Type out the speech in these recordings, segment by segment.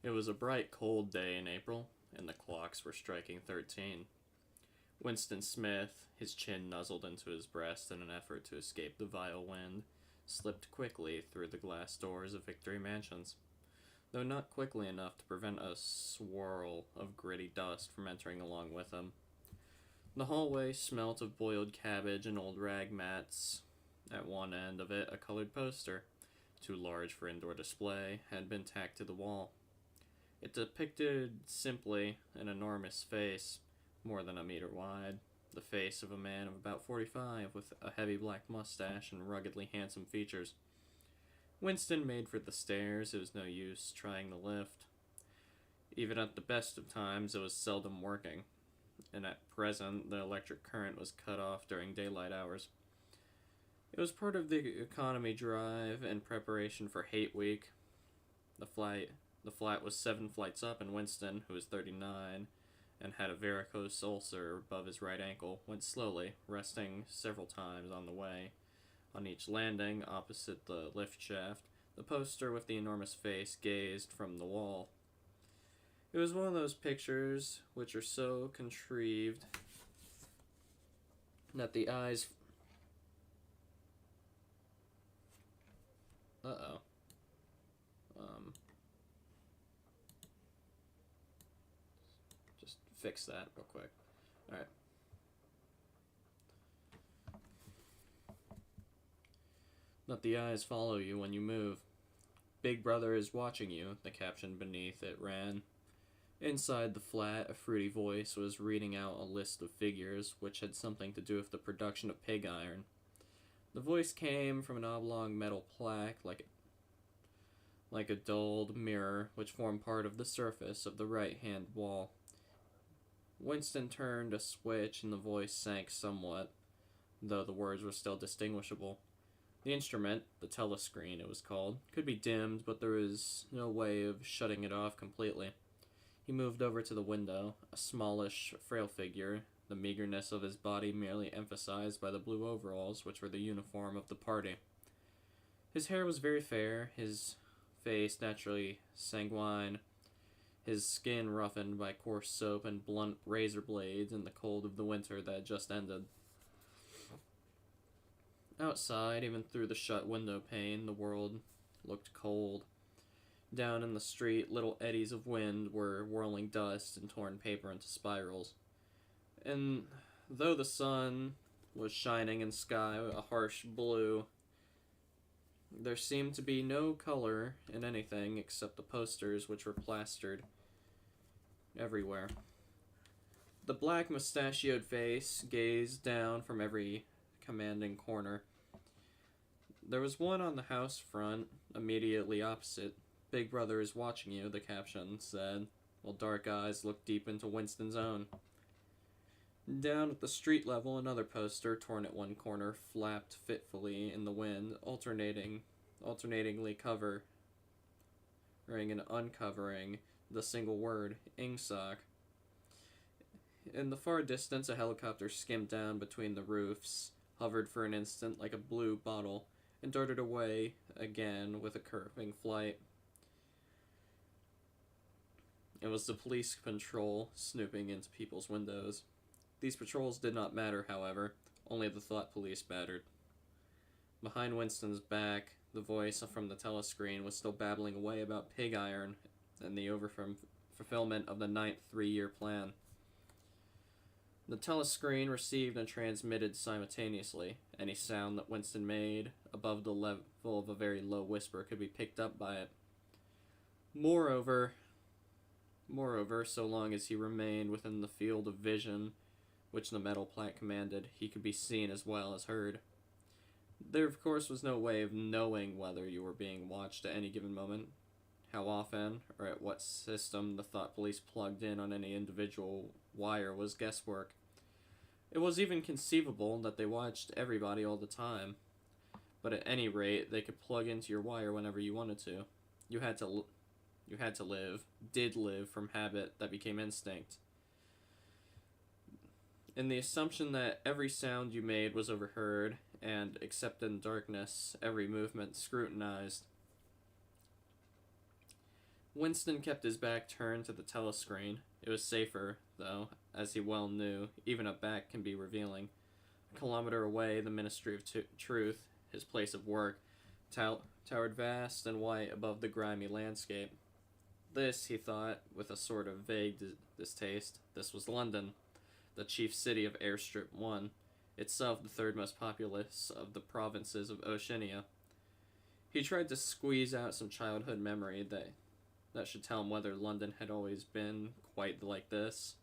It was a bright, cold day in April, and the clocks were striking 13. Winston Smith, his chin nuzzled into his breast in an effort to escape the vile wind, slipped quickly through the glass doors of Victory Mansions, though not quickly enough to prevent a swirl of gritty dust from entering along with him. The hallway smelt of boiled cabbage and old rag mats. At one end of it, a colored poster, too large for indoor display, had been tacked to the wall. It depicted simply an enormous face, more than a meter wide, the face of a man of about 45 with a heavy black mustache and ruggedly handsome features. Winston made for the stairs. It was no use trying the lift. Even at the best of times, it was seldom working, and at present the electric current was cut off during daylight hours. It was part of the economy drive in preparation for Hate Week. The flat was 7 flights up, and Winston, who was 39 and had a varicose ulcer above his right ankle, went slowly, resting several times on the way. On each landing, opposite the lift shaft, the poster with the enormous face gazed from the wall. It was one of those pictures which are so contrived that the eyes... Just fix that real quick. Alright. Let the eyes follow you when you move. Big Brother is watching you, the caption beneath it ran. Inside the flat, a fruity voice was reading out a list of figures which had something to do with the production of pig iron. The voice came from an oblong metal plaque like a dulled mirror which formed part of the surface of the right-hand wall. Winston turned a switch and the voice sank somewhat, though the words were still distinguishable. The instrument, the telescreen it was called, could be dimmed, but there was no way of shutting it off completely. He moved over to the window, a smallish, frail figure, the meagerness of his body merely emphasized by the blue overalls which were the uniform of the party. His hair was very fair, his face naturally sanguine, his skin roughened by coarse soap and blunt razor blades in the cold of the winter that had just ended. Outside, even through the shut window pane, the world looked cold. Down in the street, little eddies of wind were whirling dust and torn paper into spirals. And though the sun was shining in sky a harsh blue, there seemed to be no color in anything except the posters which were plastered everywhere. The black mustachioed face gazed down from every commanding corner. There was one on the house front, immediately opposite. Big Brother is watching you, the caption said, while dark eyes looked deep into Winston's own. Down at the street level, another poster, torn at one corner, flapped fitfully in the wind, alternatingly covering and uncovering the single word, Ingsoc. In the far distance, a helicopter skimmed down between the roofs, hovered for an instant like a blue bottle, and darted away again with a curving flight. It was the police patrol snooping into people's windows. These patrols did not matter, however, only the thought police mattered. Behind Winston's back, the voice from the telescreen was still babbling away about pig iron and the fulfillment of the 9th three-year plan. The telescreen received and transmitted simultaneously. Any sound that Winston made above the level of a very low whisper could be picked up by it. Moreover, so long as he remained within the field of vision which the metal plaque commanded, he could be seen as well as heard. There, of course, was no way of knowing whether you were being watched at any given moment, how often, or at what system the thought police plugged in on any individual wire was guesswork. It was even conceivable that they watched everybody all the time, but at any rate, they could plug into your wire whenever you wanted to. You had to live, did live from habit that became instinct. In the assumption that every sound you made was overheard, and, except in darkness, every movement scrutinized. Winston kept his back turned to the telescreen. It was safer, though, as he well knew. Even a back can be revealing. A kilometer away, the Ministry of Truth, his place of work, towered vast and white above the grimy landscape. This, he thought, with a sort of vague distaste, this was London, the chief city of Airstrip 1, itself the third most populous of the provinces of Oceania. He tried to squeeze out some childhood memory that should tell him whether London had always been quite like this.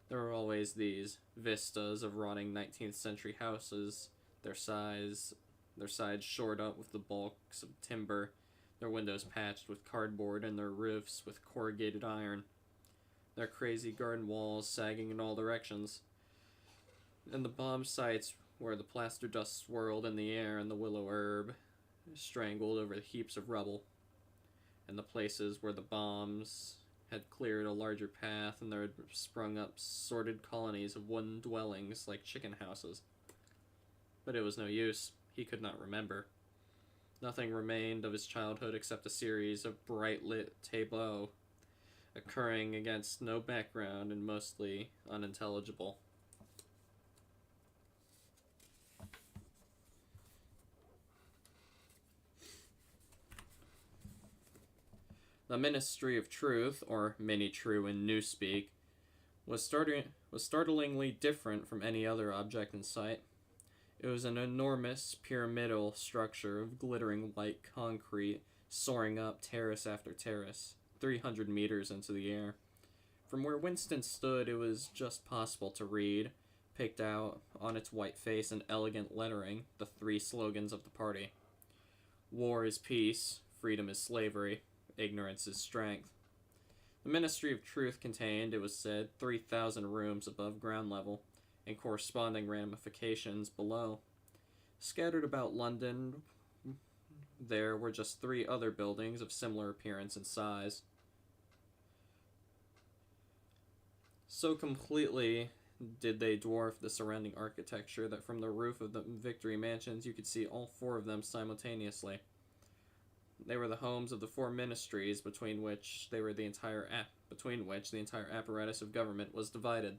There were always these vistas of rotting 19th century houses, their sides shored up with the bulks of timber, their windows patched with cardboard, and their roofs with corrugated iron, their crazy garden walls sagging in all directions, and the bomb sites where the plaster dust swirled in the air and the willow herb strangled over the heaps of rubble, and the places where the bombs had cleared a larger path and there had sprung up sordid colonies of wooden dwellings like chicken houses. But it was no use. He could not remember. Nothing remained of his childhood except a series of bright-lit tableaux, occurring against no background and mostly unintelligible. The Ministry of Truth, or Mini-True in Newspeak, was startlingly different from any other object in sight. It was an enormous pyramidal structure of glittering white concrete, soaring up terrace after terrace, 300 meters into the air. From where Winston stood, it was just possible to read, picked out on its white face in elegant lettering, the three slogans of the party. War is peace, freedom is slavery, ignorance is strength. The Ministry of Truth contained, it was said, 3,000 rooms above ground level, and corresponding ramifications below. Scattered about London, there were just 3 other buildings of similar appearance and size. So completely did they dwarf the surrounding architecture that from the roof of the Victory Mansions you could see all 4 of them simultaneously. They were the homes of the 4 ministries between which the entire apparatus of government was divided.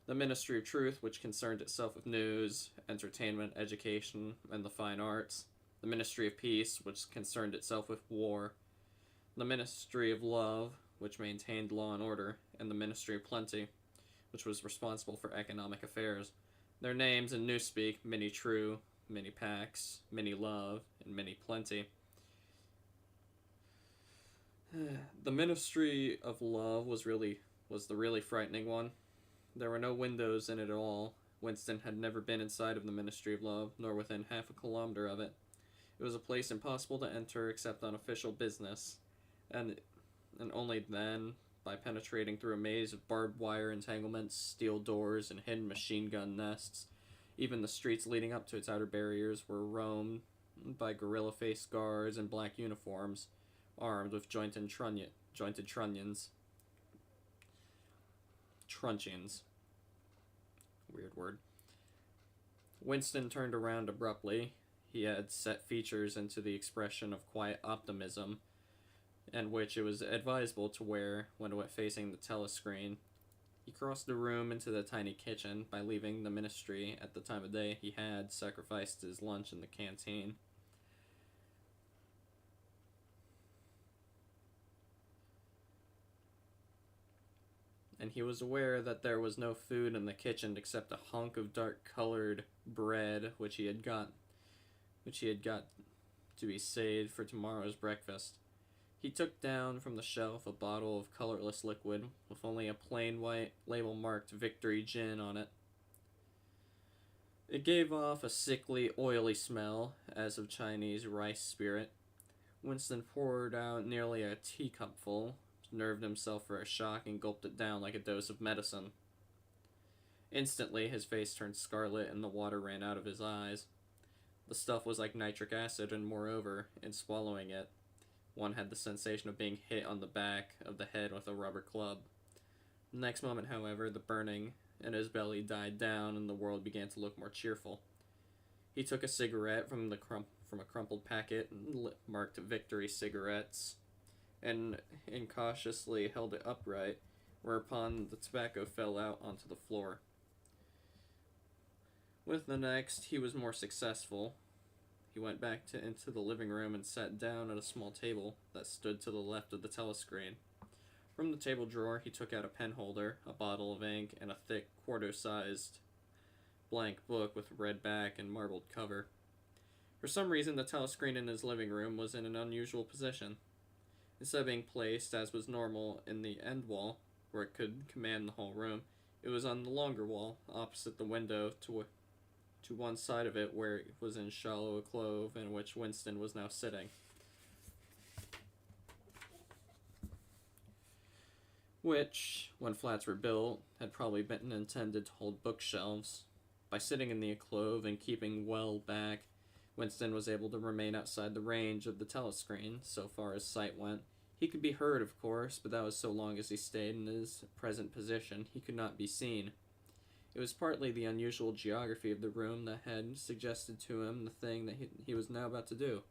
The Ministry of Truth, which concerned itself with news, entertainment, education, and the fine arts. The Ministry of Peace, which concerned itself with war. The Ministry of Love, which maintained law and order, and the Ministry of Plenty, which was responsible for economic affairs. Their names in Newspeak, Mini-True, Mini-Pax, Mini-Love, and Mini-Plenty. The Ministry of Love was the really frightening one. There were no windows in it at all. Winston had never been inside of the Ministry of Love, nor within half a kilometer of it. It was a place impossible to enter except on official business, and only then by penetrating through a maze of barbed wire entanglements, steel doors, and hidden machine gun nests. Even the streets leading up to its outer barriers were roamed by gorilla-faced guards in black uniforms, armed with jointed truncheons. Weird word. Winston turned around abruptly. He had set features into the expression of quiet optimism, and which it was advisable to wear when facing the telescreen. He crossed the room into the tiny kitchen. By leaving the ministry at the time of day, he had sacrificed his lunch in the canteen. And he was aware that there was no food in the kitchen except a hunk of dark-colored bread which he had got to be saved for tomorrow's breakfast. He took down from the shelf a bottle of colorless liquid with only a plain white label marked Victory Gin on it. It gave off a sickly, oily smell, as of Chinese rice spirit. Winston poured out nearly a teacupful, nerved himself for a shock, and gulped it down like a dose of medicine. Instantly, his face turned scarlet and the water ran out of his eyes. The stuff was like nitric acid, and moreover, in swallowing it, one had the sensation of being hit on the back of the head with a rubber club. The next moment, however, the burning in his belly died down and the world began to look more cheerful. He took a cigarette from from a crumpled packet marked Victory cigarettes and incautiously held it upright, whereupon the tobacco fell out onto the floor. With the next, he was more successful. He went back into the living room and sat down at a small table that stood to the left of the telescreen. From the table drawer, he took out a pen holder, a bottle of ink, and a thick, quarto-sized blank book with red back and marbled cover. For some reason, the telescreen in his living room was in an unusual position. Instead of being placed, as was normal, in the end wall, where it could command the whole room, it was on the longer wall, opposite the window, to one side of it, where it was in shallow alcove in which Winston was now sitting. Which, when flats were built, had probably been intended to hold bookshelves. By sitting in the alcove and keeping well back, Winston was able to remain outside the range of the telescreen, so far as sight went. He could be heard, of course, but that was so long as he stayed in his present position. He could not be seen. It was partly the unusual geography of the room that had suggested to him the thing that he was now about to do.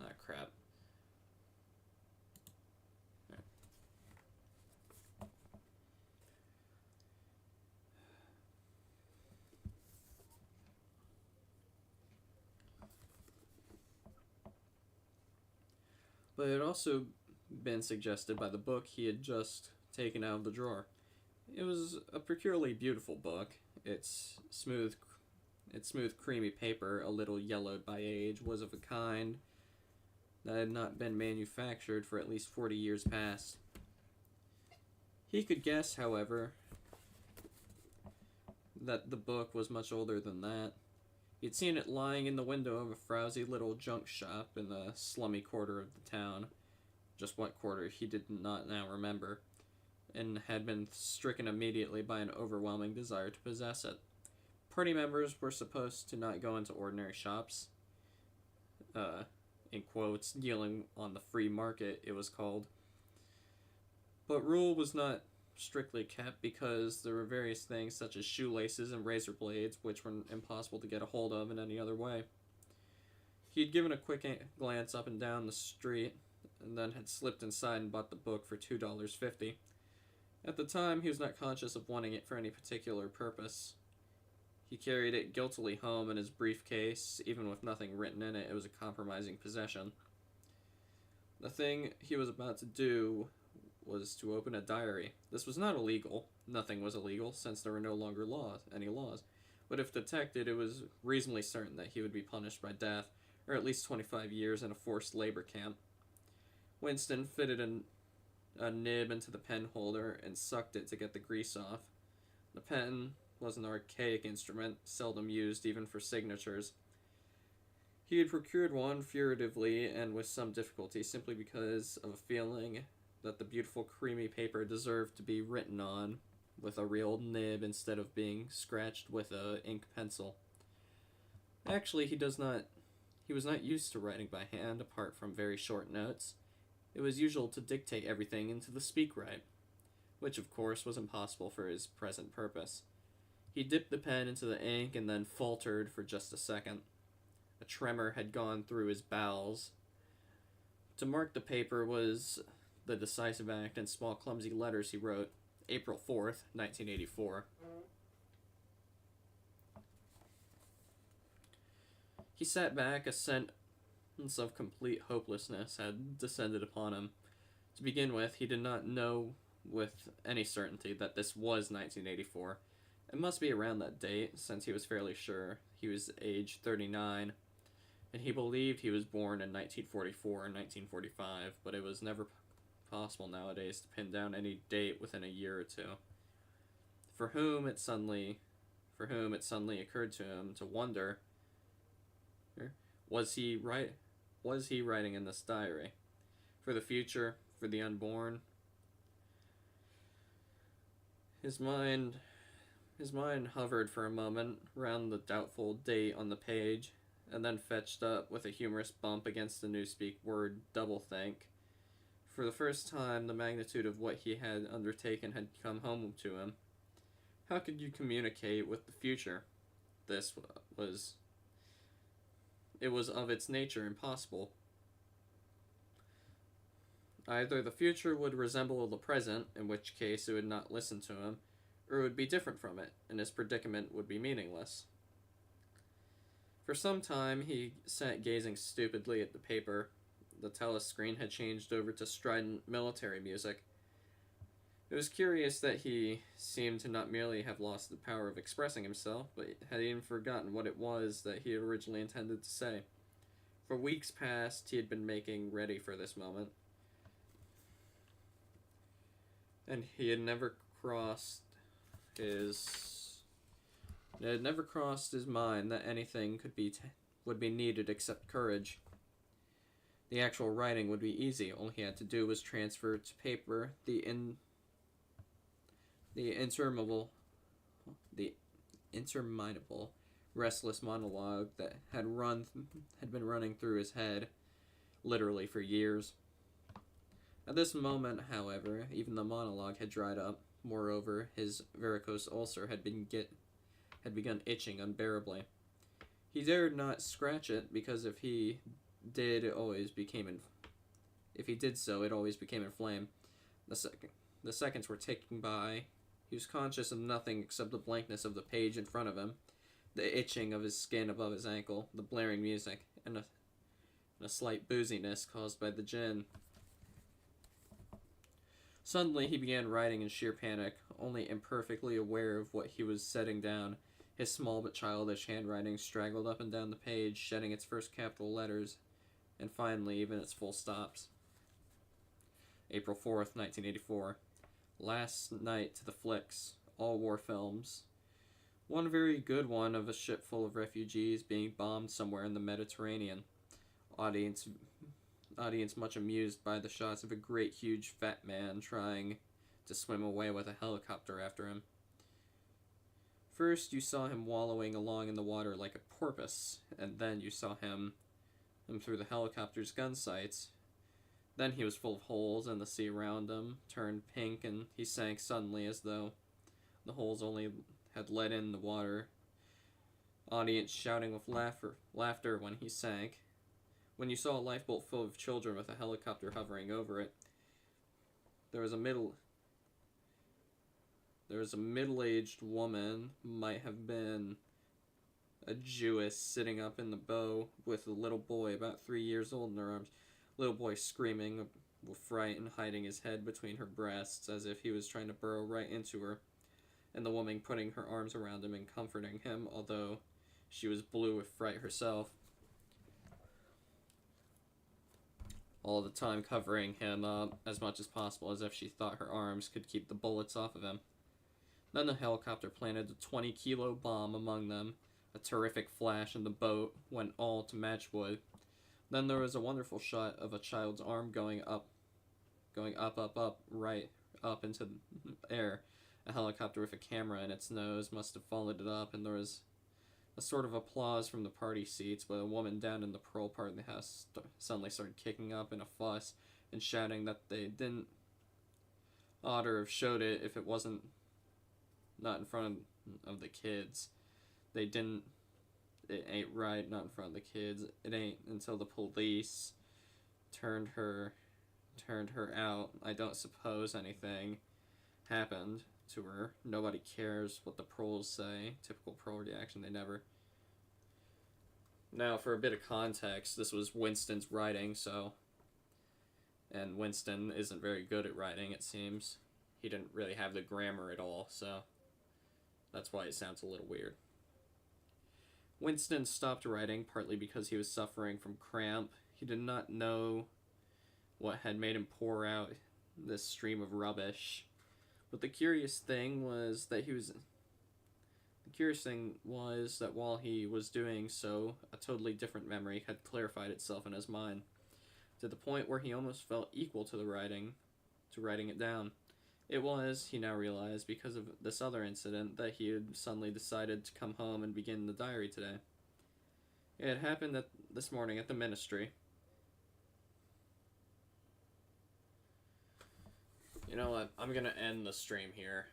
Ah, crap. But it had also been suggested by the book he had just taken out of the drawer. It was a peculiarly beautiful book. Its smooth, creamy paper, a little yellowed by age, was of a kind that had not been manufactured for at least 40 years past. He could guess, however, that the book was much older than that. He had seen it lying in the window of a frowsy little junk shop in the slummy quarter of the town. Just what quarter he did not now remember, and had been stricken immediately by an overwhelming desire to possess it. Party members were supposed to not go into ordinary shops. In quotes, dealing on the free market, it was called. But rule was not strictly kept because there were various things such as shoelaces and razor blades which were impossible to get a hold of in any other way. He had given a quick glance up and down the street and then had slipped inside and bought the book for $2.50. At the time, he was not conscious of wanting it for any particular purpose. He carried it guiltily home in his briefcase, even with nothing written in it. It was a compromising possession. The thing he was about to do was to open a diary. This was not illegal. Nothing was illegal, since there were no longer any laws. But if detected, it was reasonably certain that he would be punished by death, or at least 25 years in a forced labor camp. Winston fitted a nib into the pen holder and sucked it to get the grease off. The pen was an archaic instrument, seldom used even for signatures. He had procured one furtively and with some difficulty, simply because of a feeling that the beautiful creamy paper deserved to be written on with a real nib instead of being scratched with a ink pencil. Actually, he was not used to writing by hand, apart from very short notes. It was usual to dictate everything into the speak-write, which of course was impossible for his present purpose. He dipped the pen into the ink and then faltered for just a second. A tremor had gone through his bowels. To mark the paper was the decisive act. In small clumsy letters he wrote, April 4th, 1984. He sat back. A sense of complete hopelessness had descended upon him. To begin with, he did not know with any certainty that this was 1984. It must be around that date, since he was fairly sure he was age 39, and he believed he was born in 1944 or 1945, but it was never possible nowadays to pin down any date within a year or two. For whom it suddenly occurred to him to wonder, was he writing in this diary? For the future? For the unborn? His mind hovered for a moment round the doubtful date on the page, and then fetched up with a humorous bump against the newspeak word doublethink. For the first time, the magnitude of what he had undertaken had come home to him. How could you communicate with the future? This was it was of its nature impossible. Either the future would resemble the present, in which case it would not listen to him, or it would be different from it, and his predicament would be meaningless. For some time he sat gazing stupidly at the paper. The telescreen had changed over to strident military music. It was curious that he seemed to not merely have lost the power of expressing himself, but had even forgotten what it was that he had originally intended to say. For weeks past, he had been making ready for this moment, and he had never crossed his... It had never crossed his mind that anything would be needed except courage. The actual writing would be easy. All he had to do was transfer to paper the interminable, restless monologue that had been running through his head, literally for years. At this moment, however, even the monologue had dried up. Moreover, his varicose ulcer had begun itching unbearably. He dared not scratch it, because if he did so, it always became inflamed. The seconds were ticking by. He was conscious of nothing except the blankness of the page in front of him, the itching of his skin above his ankle, the blaring music, and a slight booziness caused by the gin. Suddenly he began writing in sheer panic, only imperfectly aware of what he was setting down. His small but childish handwriting straggled up and down the page, shedding its first capital letters, and finally even its full stops. April 4th, 1984. Last night to the flicks. All war films. One very good one of a ship full of refugees being bombed somewhere in the Mediterranean. Audience much amused by the shots of a great huge fat man trying to swim away with a helicopter after him. First you saw him wallowing along in the water like a porpoise, and then you saw him through the helicopter's gun sights. Then he was full of holes, and the sea around him turned pink, and he sank suddenly as though the holes only had let in the water. Audience shouting with laughter when he sank. When you saw a lifeboat full of children with a helicopter hovering over it, there was a middle-aged woman, might have been a Jewess, sitting up in the bow with a little boy about 3 years old in her arms. Little boy screaming with fright and hiding his head between her breasts as if he was trying to burrow right into her, and the woman putting her arms around him and comforting him, although she was blue with fright herself, all the time covering him up as much as possible, as if she thought her arms could keep the bullets off of him. Then the helicopter planted a 20-kilo bomb among them. A terrific flash, and the boat went all to matchwood. Then there was a wonderful shot of a child's arm going up, right up into the air. A helicopter with a camera in its nose must have followed it up, and there was a sort of applause from the party seats, but a woman down in the pearl part of the house suddenly started kicking up in a fuss and shouting that they didn't ought to have showed it if it wasn't not in front of the kids. It ain't right, not in front of the kids. It ain't until the police turned her out. I don't suppose anything happened to her. Nobody cares what the proles say. Typical prole reaction, they never. Now, for a bit of context, this was Winston's writing, and Winston isn't very good at writing, it seems. He didn't really have the grammar at all, so that's why it sounds a little weird. Winston stopped writing, partly because he was suffering from cramp. He did not know what had made him pour out this stream of rubbish. But the curious thing was that while he was doing so, a totally different memory had clarified itself in his mind, to the point where he almost felt equal to writing it down. It was, he now realized, because of this other incident that he had suddenly decided to come home and begin the diary today. It had happened this morning at the ministry. You know what? I'm going to end the stream here.